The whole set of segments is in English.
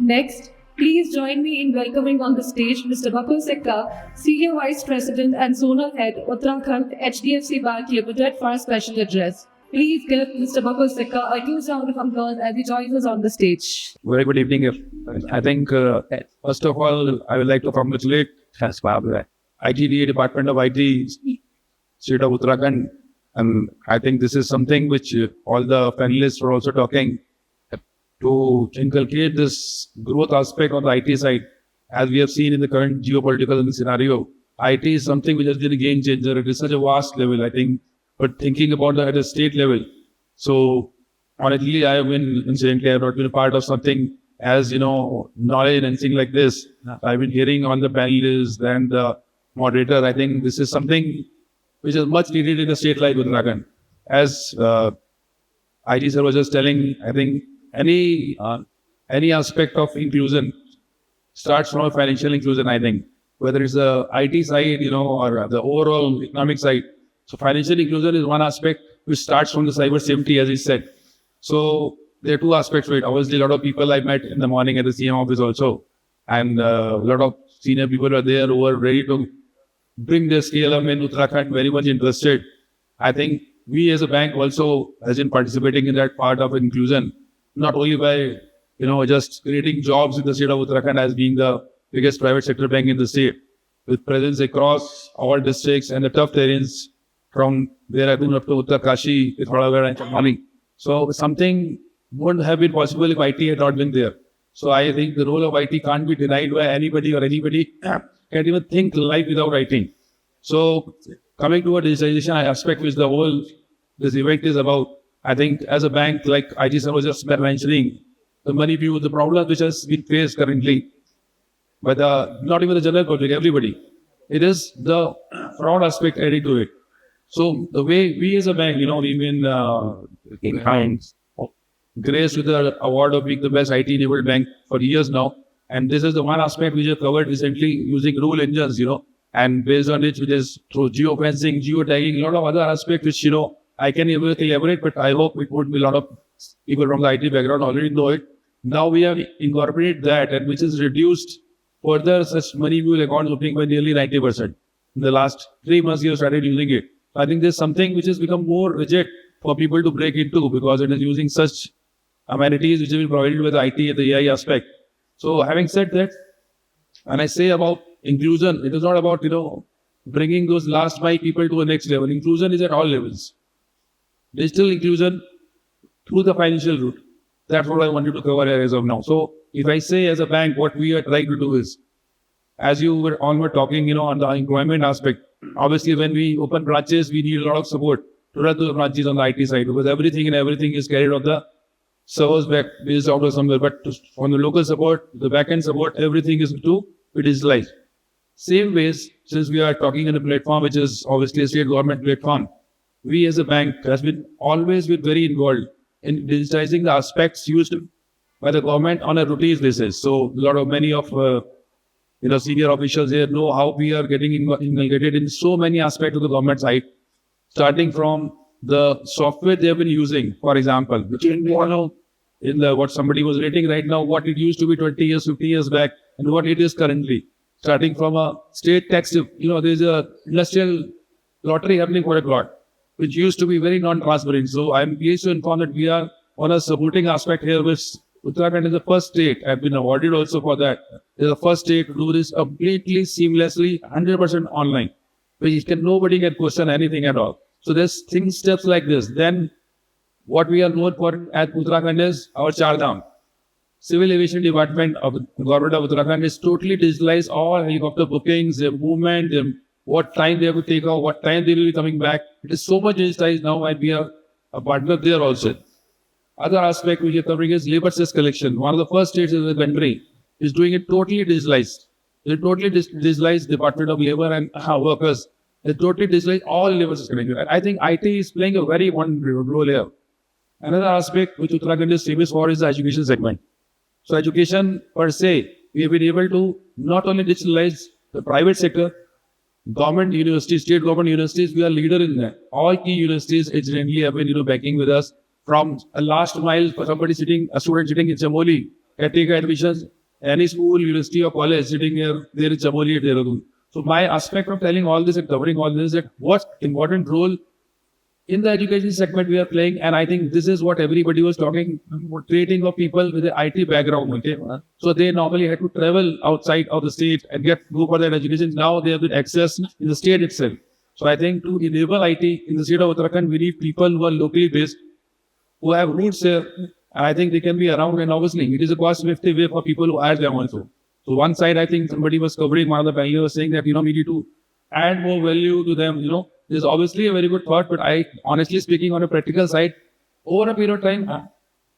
Next, please join me in welcoming on the stage Mr. Bakul Sikka, Senior Vice President and Zonal Head, Uttarakhand, HDFC Bank Limited for a special address. Please give Mr. Bakul Sikka a huge round of applause as he joins us on the stage. Very good evening. I think, first of all, I would like to congratulate ITDA, Department of IT, State of Uttarakhand. And I think this is something which all the panelists were also talking to inculcate this growth aspect on the IT side. As we have seen in the current geopolitical scenario, IT is something which has been a game changer. It is such a vast level, I think, but thinking about that at a state level. So, honestly, I have been, incidentally, I have not been a part of something as, knowledge and things like this. I've been hearing on the panelists and the moderator. I think this is something which is much needed in a state like Uttarakhand. As IT sir was just telling, I think any aspect of inclusion starts from a financial inclusion, I think. Whether it's the IT side, or the overall economic side. So financial inclusion is one aspect which starts from the cyber safety, as he said. So there are two aspects to it. Obviously, a lot of people I met in the morning at the CM office also. And a lot of senior people are there who are ready to bring their scale up in Uttarakhand, very much interested. I think we as a bank also has been participating in that part of inclusion, not only by, just creating jobs in the state of Uttarakhand as being the biggest private sector bank in the state, with presence across all districts and the tough terrains from where I've been up to Uttarkashi, Pithoragarh and Chamali. So something wouldn't have been possible if IT had not been there. So I think the role of IT can't be denied by anybody, or anybody can't even think life without IT. So coming to a digitalization aspect, which this event is about, I think as a bank, like IT sir was just mentioning, the money view, the problem which has been faced currently, but not even the general public, everybody. It is the fraud aspect added to it. So the way we as a bank, we've been graced with the award of being the best IT-enabled bank for years now. And this is the one aspect which I covered recently using rule engines, and based on which is through geofencing, geotagging, a lot of other aspects which, I can elaborate, but I hope it would be a lot of people from the IT background already know it. Now we have incorporated that, and which is reduced further such money mule accounts opening by nearly 90%. In the last 3 months, you have started using it. I think there's something which has become more rigid for people to break into, because it is using such amenities which have been provided with the IT and the AI aspect. So having said that, when I say about inclusion, it is not about, bringing those last mile people to the next level. Inclusion is at all levels. Digital inclusion through the financial route. That's what I wanted to cover as of now. So if I say as a bank, what we are trying to do is, as you were talking, on the employment aspect, obviously when we open branches, we need a lot of support to run those branches on the IT side, because everything is carried on the servers back based out of somewhere. But on the local support, the back-end support, everything is to be digitalized. Same ways, since we are talking on a platform which is obviously a state government platform, we as a bank has been always been very involved in digitizing the aspects used by the government on a routine basis. So many of senior officials here know how we are getting inculcated in so many aspects of the government side, starting from the software they have been using, for example, which in what somebody was rating right now, what it used to be 20 years, 50 years back, and what it is currently. Starting from a state tax, there's a industrial lottery happening for a lot, which used to be very non-transparent. So I'm pleased to inform that we are on a supporting aspect here, which Uttarakhand is the first state. I've been awarded also for that. It's the first state to do this completely, seamlessly, 100% online, which nobody can question anything at all. So there's steps like this. Then what we are known for at Uttarakhand is our Char Dham. Civil Aviation Department of the Government of Uttarakhand is totally digitalized all helicopter bookings, their movement, what time they have to take off, what time they will be coming back. It is so much digitalized now, and we are a partner there also. Other aspect which we are covering is labor cess collection. One of the first states in the country is doing it totally digitalized. They totally digitalized Department of Labor and Workers. They totally digitalized all labor cess collection. And I think IT is playing a very one role here. Another aspect which Uttarakhand is famous for is the education segment. So education per se, we have been able to not only digitalize the private sector, government universities, state government universities, we are leader in that. All key universities incidentally have been, backing with us from a last mile for somebody a student sitting in Chamoli take admissions, any school, university or college sitting here, there is Chamoli at Dehradun. So my aspect of telling all this and covering all this is that what important role in the education segment we are playing, and I think this is what everybody was talking, creating of people with an IT background. Okay? So they normally had to travel outside of the state and go for their education. Now they have the access in the state itself. So I think to enable IT in the state of Uttarakhand, we need people who are locally based, who have roots here. And I think they can be around, and obviously it is a cost-effective way for people who add them also. So one side, I think somebody was covering, one of the panelists was saying that, we need to add more value to them, This is obviously a very good thought, but I, honestly speaking, on a practical side, over a period of time,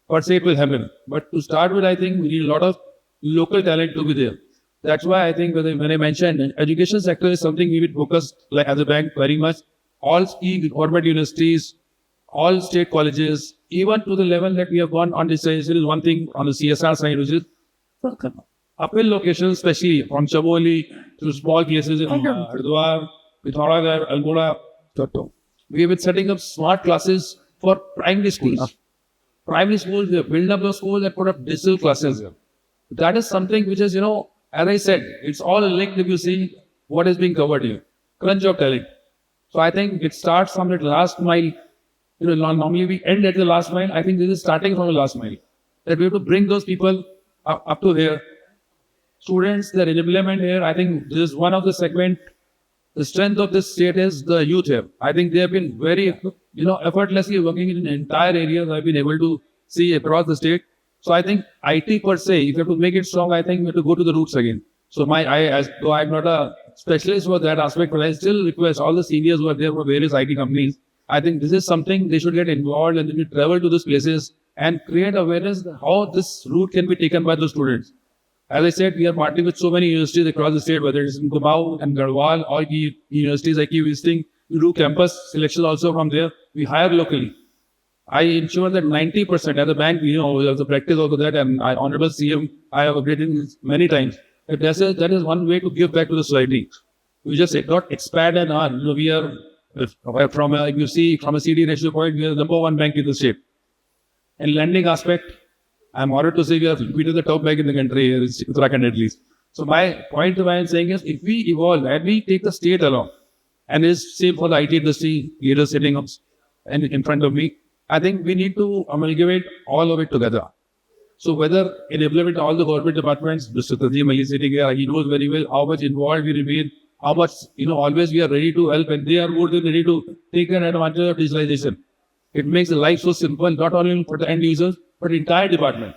per se it will happen. But to start with, I think we need a lot of local talent to be there. That's why I think when I mentioned education sector is something we will focus, like as a bank, very much. All key government universities, all state colleges, even to the level that we have gone on this side, is one thing on the CSR side, which is uphill locations, especially from Chamoli to small places in Hardwar, Pithoragarh, Almora. We have been setting up smart classes for primary schools. Primary schools, they build up those schools and put up digital classes here. That is something which is, as I said, it's all linked if you see what is being covered here. Crunch of talent. So I think it starts from that last mile. Normally we end at the last mile. I think this is starting from the last mile. That we have to bring those people up to here. Students, their employment here, I think this is one of the segment. The strength of this state is the youth here. I think they have been very, effortlessly working in entire areas I've been able to see across the state. So I think IT per se, if you have to make it strong, I think we have to go to the roots again. So though I'm not a specialist for that aspect, but I still request all the seniors who are there for various IT companies. I think this is something they should get involved and they should travel to these places and create awareness how this route can be taken by the students. As I said, we are partnering with so many universities across the state, whether it's in Gumau and Garhwal, all the universities I keep visiting. We do campus selection also from there. We hire locally. I ensure that 90%, as a bank, there's a practice over that, and Honorable CM, I have upgraded many times. That is one way to give back to the society. We just not expand and on. We are, from a CD ratio point, we are the number one bank in the state. And lending aspect, I'm honored to say we are the top bank in the country, Uttarakhand at least. So my point of I'm saying is, if we evolve and we take the state along, and it's same for the IT industry leaders sitting up and in front of me, I think we need to amalgamate all of it together. So whether in implement all the government departments, Mr. Tajim Ali sitting here, he knows very well how much involved we remain, how much, always we are ready to help, and they are more than ready to take an advantage of digitalization. It makes the life so simple, not only for the end users, but the entire department.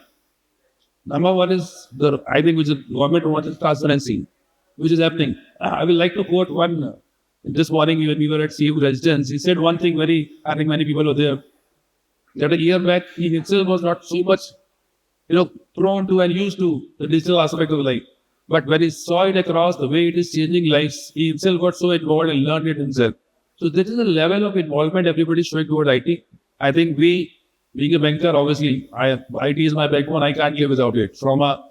Number one is I think which is government wants transparency, which is happening. I will like to quote one. This morning when we were at CU residence, he said one thing I think many people were there, that a year back he himself was not so much, prone to and used to the digital aspect of life. But when he saw it across the way it is changing lives, he himself got so involved and learned it himself. So this is the level of involvement everybody is showing toward IT. I think we, being a banker, obviously, IT is my backbone. I can't live without it. From a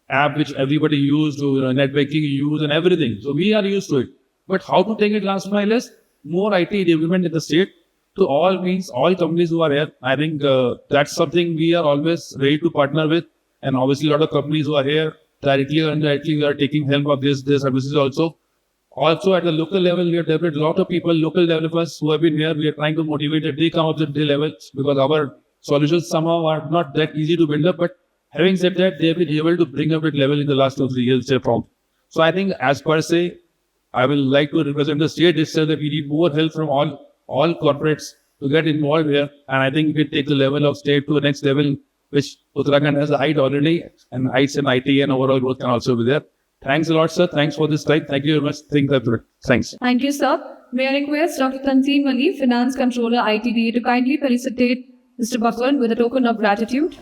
app which everybody used to net banking you use and everything. So we are used to it. But how to take it last mile is more IT development in the state to all means all companies who are here. I think that's something we are always ready to partner with. And obviously, a lot of companies who are here directly or indirectly, we are taking help of these services also. Also, at the local level, we have developed a lot of people, local developers who have been here. We are trying to motivate that they come up to the levels because our solutions somehow are not that easy to build up. But having said that, they have been able to bring up that level in the last 2-3 years. So I think, as per se, I will like to represent the state itself that we need more help from all corporates to get involved here. And I think we take the level of state to the next level, which Uttarakhand has a height already, and heights in IT and overall growth can also be there. Thanks a lot, sir. Thanks for this time. Thank you very much. Thanks. Thank you, sir. May I request Dr. Tanzeen Ali, Finance Controller, ITDA, to kindly felicitate Mr. Bakul with a token of gratitude.